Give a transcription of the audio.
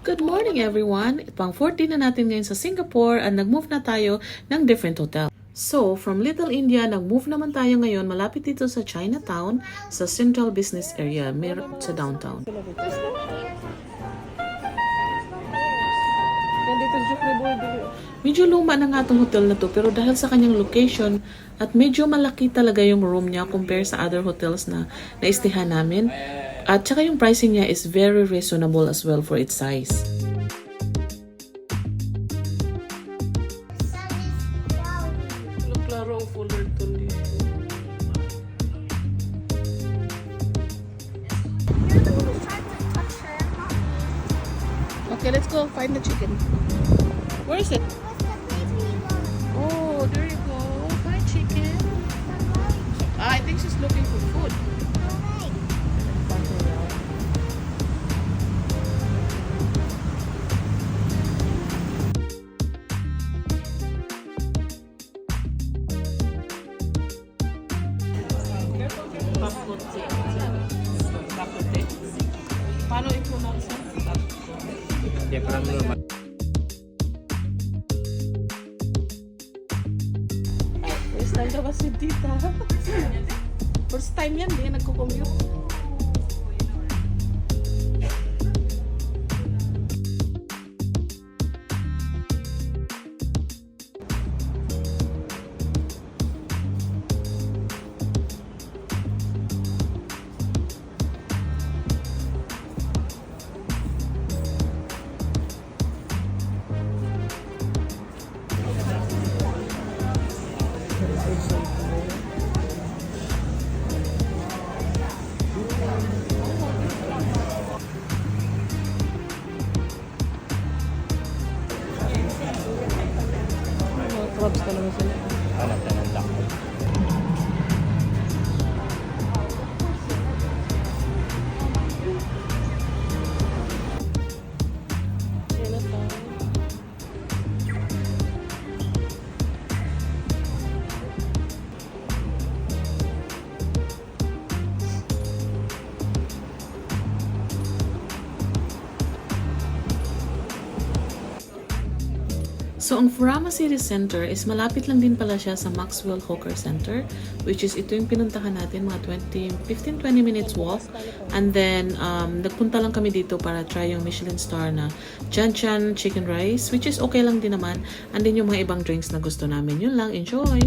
Good morning everyone! Pang 14 na natin ngayon sa Singapore at nag-move na tayo ng different hotel. So, from Little India, nag-move naman tayo ngayon malapit dito sa Chinatown, sa Central Business Area, sa downtown. Medyo luma na nga itong hotel na to, pero dahil sa kanyang location at medyo malaki talaga yung room niya compare sa other hotels na naistihan namin. At saka yung pricing niya is very reasonable as well for its size. Klaro Fullerton dito. Okay, let's go find the chicken. Where is it? Oh, there you go. Hi, chicken. I think she's looking for food. Paano i-pronounce it? First time daw si Tita. First time yan, di nagko-commute. Clubs talaga sila. Hanap na ng lakad. So, ang Furama City Center is malapit lang din pala siya sa Maxwell Hawker Center, which is ito yung pinuntahan natin, mga 15-20 minutes walk. And then, nagpunta lang kami dito para try yung Michelin star na Chan Chan chicken rice, which is okay lang din naman. And then yung mga ibang drinks na gusto namin. Yun lang, enjoy!